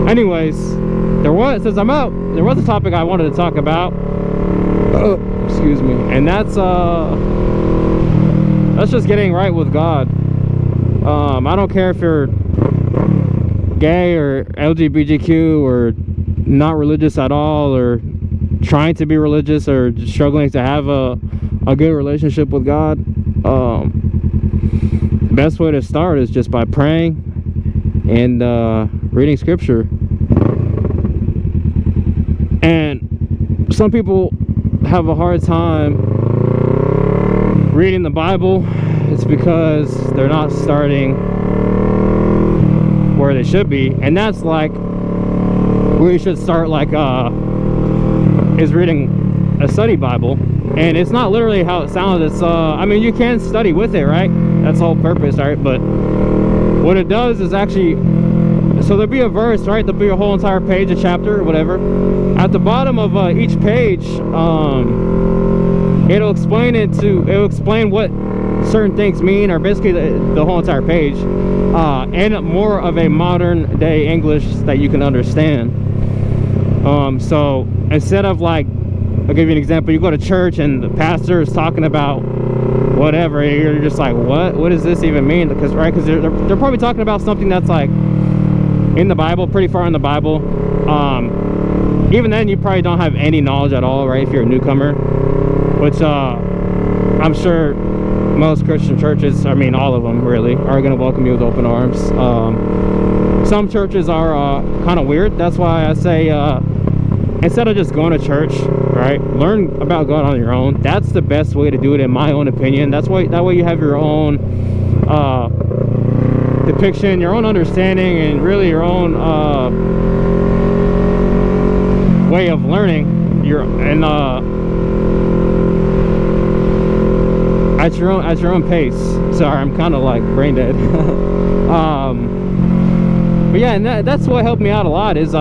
Anyways, there was a topic I wanted to talk about. Excuse me. And that's just getting right with God. I don't care if you're gay or LGBTQ or not religious at all, or trying to be religious, or just struggling to have a good relationship with God. The best way to start is just by praying and reading scripture. And some people have a hard time reading the Bible. It's because they're not starting where they should be, and that's like where you should start, like is reading a study Bible. And it's not literally how it sounds. It's I mean, you can study with it, right? That's the whole purpose, right? But what it does is actually, so there'll be a verse, right? There'll be a whole entire page, a chapter, whatever. At the bottom of each page, it'll explain what certain things mean, or basically the whole entire page, and more of a modern day English that you can understand. So instead of, like, I'll give you an example. You go to church and the pastor is talking about whatever, you're just like, what does this even mean? Because they're probably talking about something that's like in the Bible, pretty far in the Bible. Even then, you probably don't have any knowledge at all, right? If you're a newcomer, which I'm sure most Christian churches, I mean all of them really, are going to welcome you with open arms. Some churches are kind of weird. That's why I say instead of just going to church, right, learn about God on your own. That's the best way to do it, in my own opinion. That way you have your own depiction, your own understanding, and really your own way of learning. At your own pace. Sorry, I'm kind of like brain dead. But yeah, and that's what helped me out a lot, is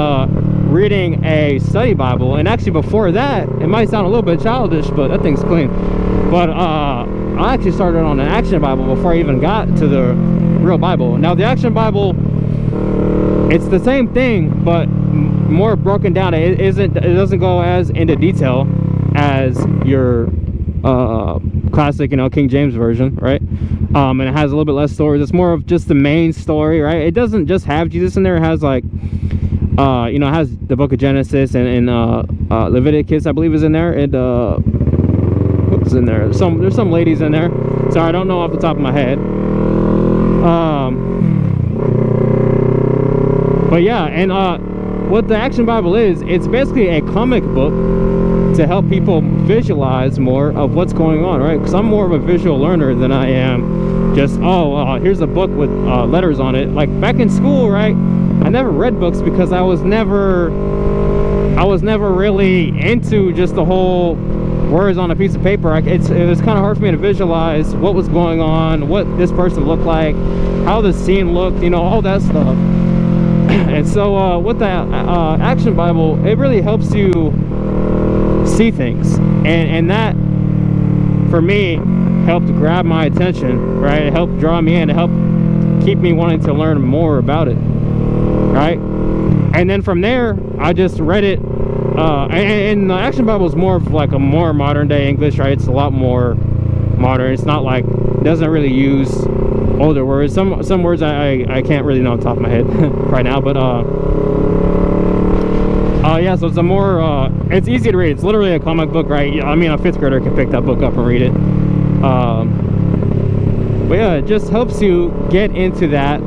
reading a study Bible. And actually, before that, it might sound a little bit childish, but that thing's clean. But I actually started on an action Bible before I even got to the real Bible. Now, the action Bible, it's the same thing, but more broken down. It doesn't go as into detail as your classic, King James version, right? And it has a little bit less stories. It's more of just the main story, right? It doesn't just have Jesus in there. It has, like, it has the book of Genesis and Leviticus, I believe, is in there. And what's in there? There's some ladies in there. Sorry, I don't know off the top of my head. But yeah, and what the Action Bible is, it's basically a comic book to help people visualize more of what's going on, right? Because I'm more of a visual learner than I am just, here's a book with letters on it. Like back in school, right? I never read books because I was never really into just the whole words on a piece of paper. It was kind of hard for me to visualize what was going on, what this person looked like, how the scene looked, all that stuff. And so with that Action Bible, it really helps you see things, and that for me helped grab my attention, right? It helped draw me in, it helped keep me wanting to learn more about it, right? And then from there, I just read it, and the Action Bible is more of like a more modern day English, right? It's a lot more modern. It's not like, it doesn't really use older words. Some words I can't really know off the top of my head right now, but yeah, so it's a more it's easy to read. It's literally a comic book, right? I mean, a 5th grader can pick that book up and read it. But yeah, it just helps you get into that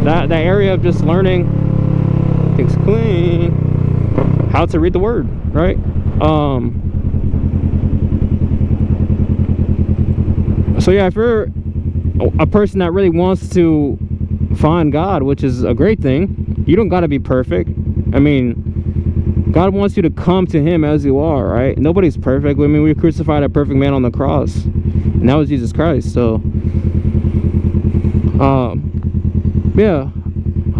that area of just learning things clean, how to read the word, right? So yeah, if you're a person that really wants to find God, which is a great thing, you don't got to be perfect. I mean, God wants you to come to him as you are, right? Nobody's perfect. I mean, we crucified a perfect man on the cross, and that was Jesus Christ. So yeah,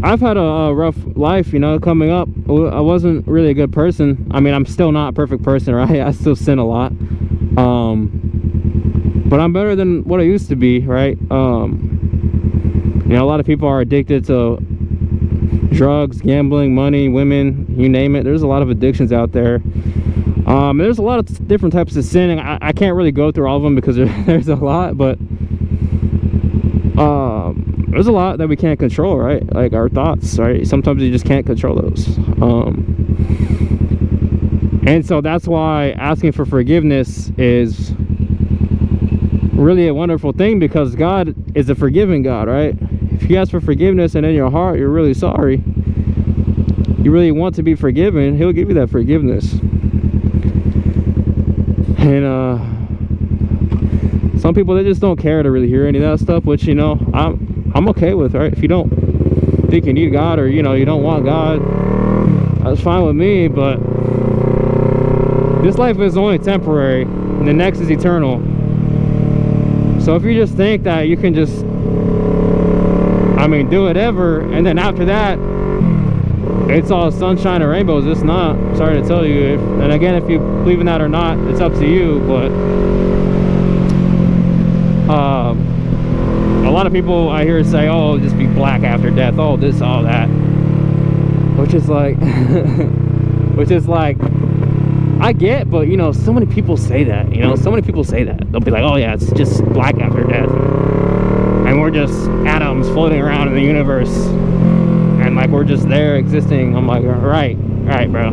I've had a rough life, coming up. I wasn't really a good person. I mean, I'm still not a perfect person, right? I still sin a lot, but I'm better than what I used to be, right? You know, a lot of people are addicted to drugs, gambling, money, women, you name it. There's a lot of addictions out there. There's a lot of different types of sin, and I can't really go through all of them because there's a lot, but there's a lot that we can't control, right? Like our thoughts, right? Sometimes you just can't control those. And so that's why asking for forgiveness is really a wonderful thing, because God is a forgiving God, right? If you ask for forgiveness and in your heart you're really sorry, you really want to be forgiven, He'll give you that forgiveness. And some people, they just don't care to really hear any of that stuff, which, you know, I'm okay with, right? If you don't think you need God, or, you know, you don't want God, that's fine with me. But this life is only temporary, and the next is eternal. So if you just think that you can just, I mean, do whatever, and then after that it's all sunshine and rainbows, it's not. Sorry to tell you. And again, if you believe in that or not, it's up to you. But a lot of people I hear say, oh, just be black after death, oh, this, all that, which is like I get, but, you know, so many people say that, you know, so many people say that. They'll be like, oh yeah, it's just black after death, and we're just atoms floating around in the universe, and like we're just there existing. I'm like, right, bro.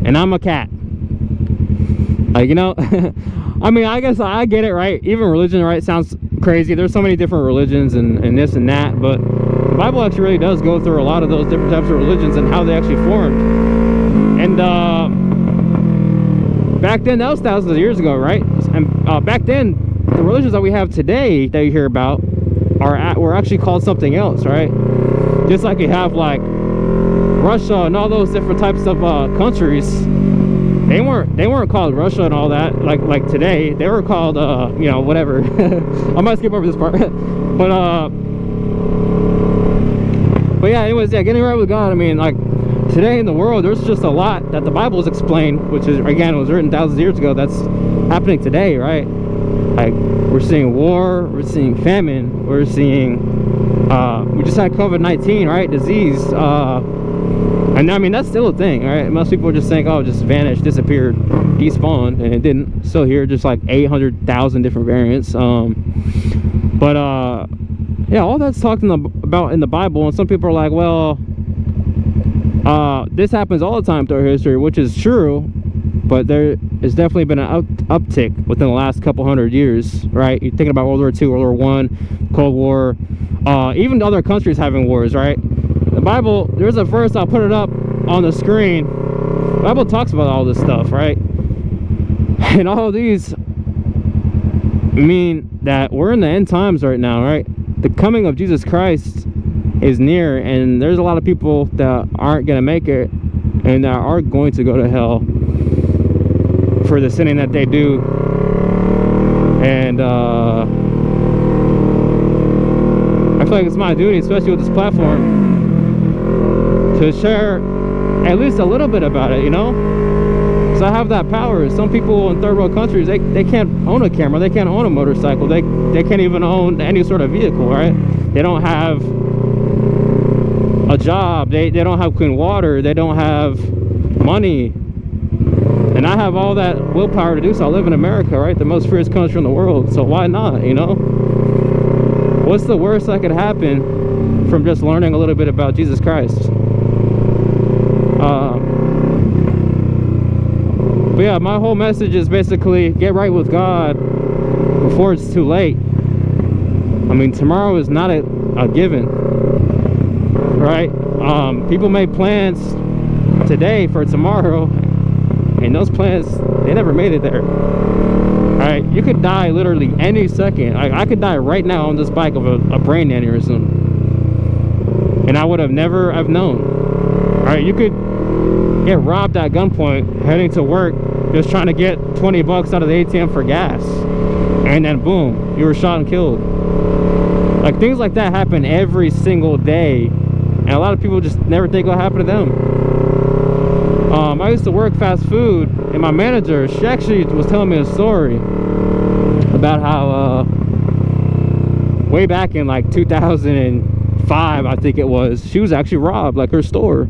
And I'm a cat. Like, you know, I mean, I guess I get it, right? Even religion, right, sounds crazy. There's so many different religions and this and that, but the Bible actually really does go through a lot of those different types of religions and how they actually formed. And back then, that was thousands of years ago, right? And back then, the religions that we have today that you hear about were actually called something else, right? Just like you have like Russia and all those different types of countries. They weren't called Russia and all that like today. They were called you know, whatever. I might skip over this part. But yeah, anyways, yeah, getting right with God. I mean, like, today in the world, there's just a lot that the Bible has explained, which is, again, was written thousands of years ago, that's happening today, right? Like, we're seeing war, we're seeing famine, we're seeing we just had COVID-19, right? Disease. And I mean, that's still a thing, right? Most people just think, oh, it just vanished, disappeared, despawned, and it didn't. Still here, just like 800,000 different variants. Yeah, all that's talked about in the Bible, and some people are like, well, this happens all the time throughout history, which is true, but there has definitely been an uptick within the last couple hundred years, right? You're thinking about World War II, World War I, Cold War, even other countries having wars, right? The Bible, there's a verse, I'll put it up on the screen. The Bible talks about all this stuff, right? And all of these mean that we're in the end times right now, right? The coming of Jesus Christ is near, and there's a lot of people that aren't going to make it and that are going to go to hell for the sinning that they do. And I feel like it's my duty, especially with this platform, to share at least a little bit about it, you know? So I have that power. Some people in third world countries, they can't own a camera, they can't own a motorcycle, they can't even own any sort of vehicle, right? They don't have a job, they don't have clean water, they don't have money, and I have all that willpower to do so. I live in America, right? The most freest country in the world, so why not, you know? What's the worst that could happen from just learning a little bit about Jesus Christ? But yeah, my whole message is basically get right with God before it's too late. I mean, tomorrow is not a given, right? People make plans today for tomorrow, and those plans, they never made it there. All right, you could die literally any second. I could die right now on this bike of a brain aneurysm, and I would have never have known. All right, you could get robbed at gunpoint heading to work, just trying to get 20 bucks out of the ATM for gas, and then boom, you were shot and killed. Like, things like that happen every single day, and a lot of people just never think it'll happen to them. I used to work fast food, and my manager, she actually was telling me a story about how way back in like 2005, I think it was. She was actually robbed, like her store.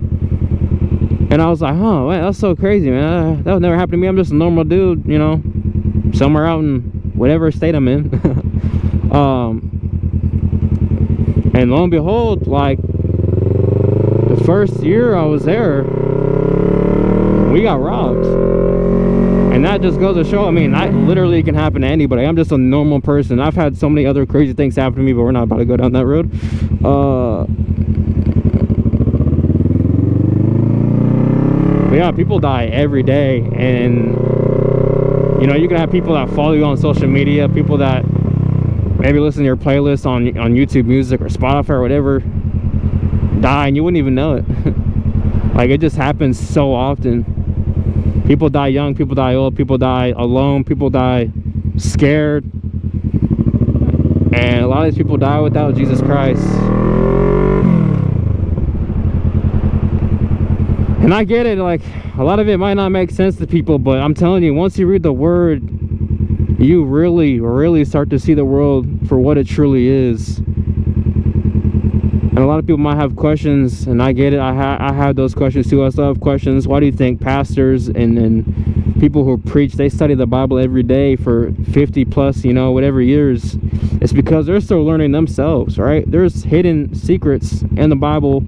And I was like, oh man, that's so crazy, man. That would never happen to me. I'm just a normal dude, you know, somewhere out in whatever state I'm in. And lo and behold, like the first year I was there, we got robbed. And that just goes to show, I mean, that literally can happen to anybody. I'm just a normal person. I've had so many other crazy things happen to me, but we're not about to go down that road. But yeah, people die every day. And, you know, you can have people that follow you on social media, people that maybe listen to your playlist on YouTube Music or Spotify or whatever, die and you wouldn't even know it. Like, it just happens so often. People die young, people die old, people die alone, people die scared. And a lot of these people die without Jesus Christ. And I get it, like, a lot of it might not make sense to people, but I'm telling you, once you read the Word, you really, really start to see the world for what it truly is. And a lot of people might have questions, and I get it. I have those questions too. I still have questions. Why do you think pastors and people who preach, they study the Bible every day for 50 plus, you know, whatever years? It's because they're still learning themselves, right? There's hidden secrets in the Bible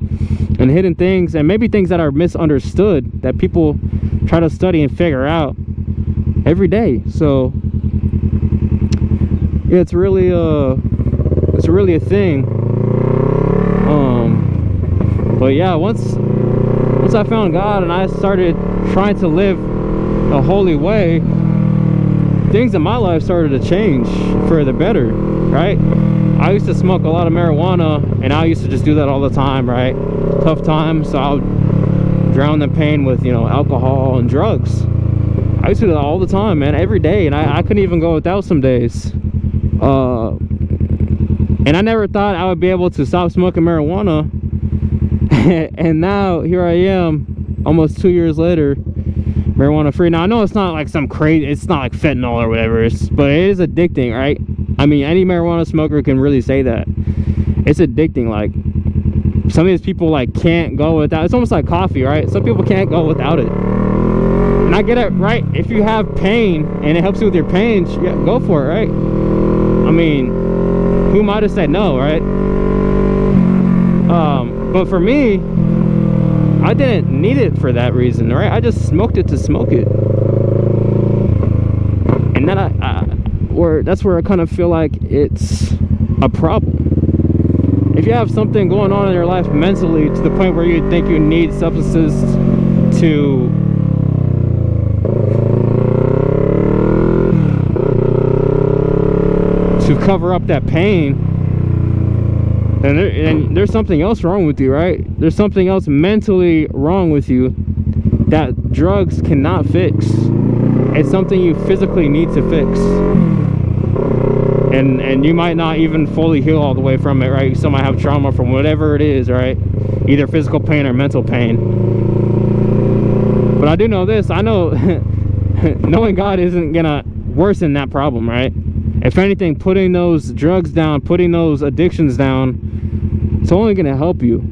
and hidden things, and maybe things that are misunderstood that people try to study and figure out every day. So yeah, it's really a thing. But yeah, once I found God and I started trying to live a holy way, things in my life started to change for the better, right? I used to smoke a lot of marijuana, and I used to just do that all the time, right? Tough times, so I would drown the pain with, you know, alcohol and drugs. I used to do that all the time, man, every day, and I couldn't even go without some days. And I never thought I would be able to stop smoking marijuana. And now here I am, almost 2 years later, marijuana free. Now I know it's not like some crazy, it's not like fentanyl or whatever, but it is addicting, right? I mean, any marijuana smoker can really say that it's addicting. Like, some of these people like can't go without. It's almost like coffee, right? Some people can't go without it, and I get it, right? If you have pain and it helps you with your pain, yeah, go for it, right? I mean, who might have said no, right? But for me, I didn't need it for that reason, right? I just smoked it to smoke it. And then that's where I kind of feel like it's a problem. If you have something going on in your life mentally to the point where you think you need substances to cover up that pain, and there's something else wrong with you, right? There's something else mentally wrong with you that drugs cannot fix. It's something you physically need to fix, and you might not even fully heal all the way from it, right? You still might have trauma from whatever it is, right? Either physical pain or mental pain. But I do know this, I know knowing God isn't gonna worsen that problem, right? If anything, putting those drugs down, putting those addictions down, it's only going to help you.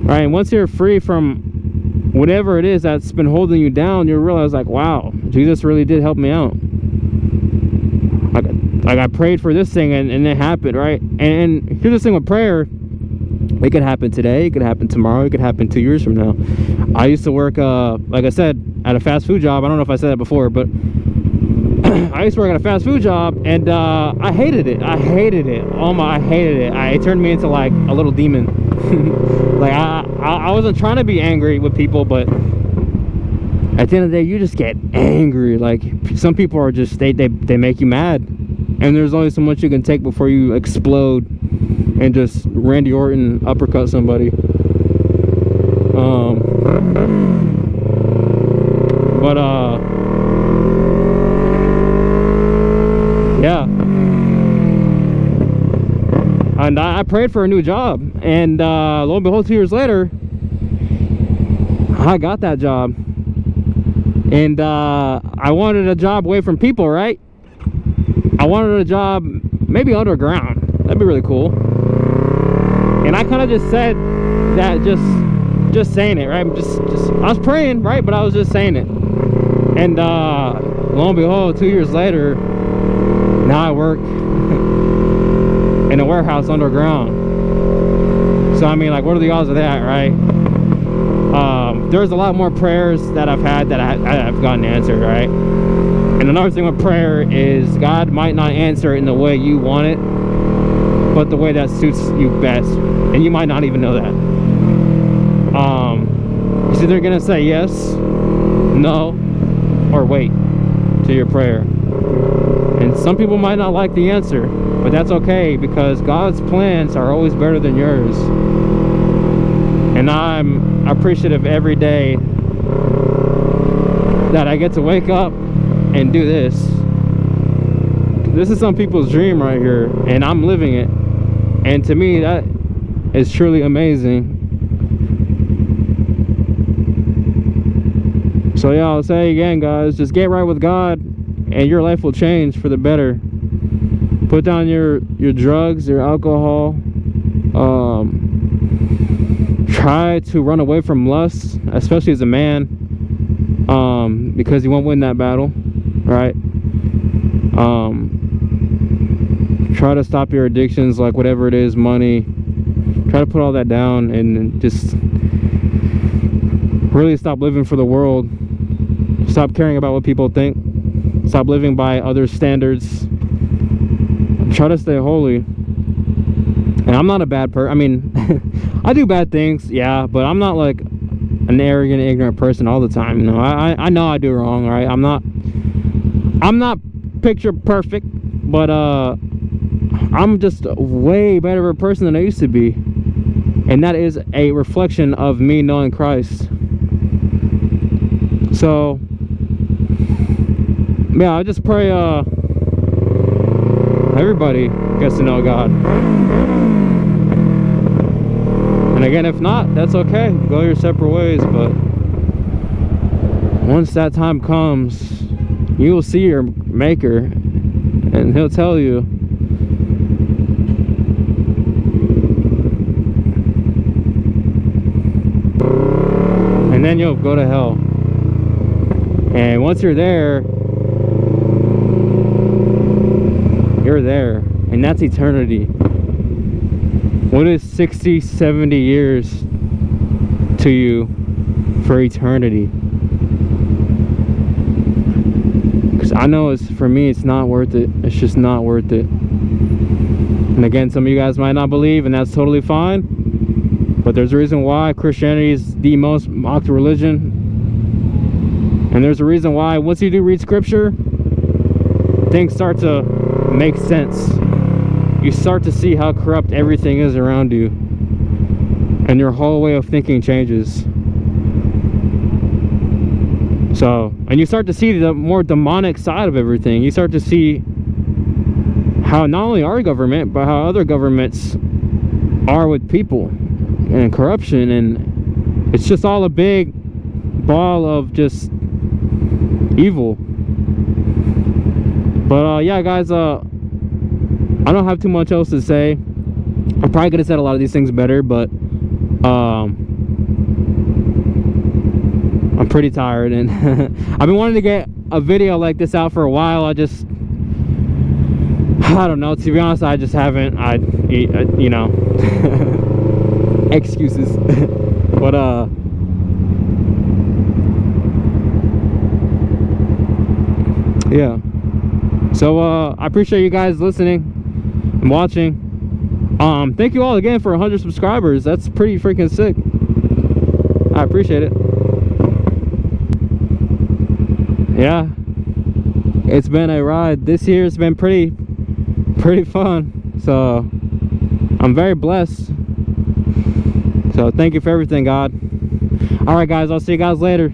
All right, and once you're free from whatever it is that's been holding you down, you realize, like, wow, Jesus really did help me out. Like I prayed for this thing and it happened, right? And here's the thing with prayer. It could happen today, it could happen tomorrow, it could happen 2 years from now. I used to work, like I said, at a fast food job. I don't know if I said that before, but I used to work at a fast food job, and I hated it. I hated it. I hated it. It turned me into like a little demon. Like I wasn't trying to be angry with people, but at the end of the day, you just get angry. Like, some people are just they make you mad, and there's only so much you can take before you explode and just Randy Orton uppercut somebody. Yeah, and I prayed for a new job, and lo and behold, 2 years later, I got that job. And I wanted a job away from people, right? I wanted a job maybe underground. That'd be really cool. And I kind of just said that, just saying it, right? Just I was praying, right? But I was just saying it. And lo and behold, 2 years later, now I work in a warehouse underground. So I mean, like, what are the odds of that, right? There's a lot more prayers that I've had that I've gotten answered, right? And another thing with prayer is God might not answer it in the way you want it, but the way that suits you best, and you might not even know that. He's either gonna say yes, no, or wait to your prayer. And some people might not like the answer, but that's okay, because God's plans are always better than yours. And I'm appreciative every day that I get to wake up and do this. This is some people's dream right here, and I'm living it. And to me, that is truly amazing. So yeah, I'll say again, guys, just get right with God and your life will change for the better. Put down your drugs, your alcohol. Try to run away from lust, especially as a man, because you won't win that battle, right? Try to stop your addictions, like whatever it is, money. Try to put all that down and just really stop living for the world. Stop caring about what people think. Stop living by other standards. Try to stay holy. And I'm not a bad person. I mean, I do bad things, yeah, but I'm not like an arrogant, ignorant person all the time. No, I know I do wrong, right? I'm not picture perfect, but I'm just a way better of a person than I used to be. And that is a reflection of me knowing Christ. So yeah, I just pray everybody gets to know God. And again, if not, that's okay. Go your separate ways. But once that time comes, you will see your Maker, and He'll tell you. And then you'll go to hell. And once you're there, you're there. And that's eternity. What is 60, 70 years to you for eternity? Because I know for me, it's not worth it. It's just not worth it. And again, some of you guys might not believe, and that's totally fine. But there's a reason why Christianity is the most mocked religion. And there's a reason why once you do read scripture, things start to make sense. You start to see how corrupt everything is around you, and your whole way of thinking changes. So, and you start to see the more demonic side of everything. You start to see how not only our government, but how other governments are with people and corruption, and it's just all a big ball of just evil. But yeah, guys, I don't have too much else to say. I probably could have said a lot of these things better, but I'm pretty tired, and I've been wanting to get a video like this out for a while. I don't know, to be honest, I just haven't. You know, excuses. But yeah, so I appreciate you guys listening and watching. Thank you all again for 100 subscribers. That's pretty freaking sick. I appreciate it. Yeah, it's been a ride. This year's been pretty fun, so I'm very blessed. So thank you for everything, God. All right, guys, I'll see you guys later.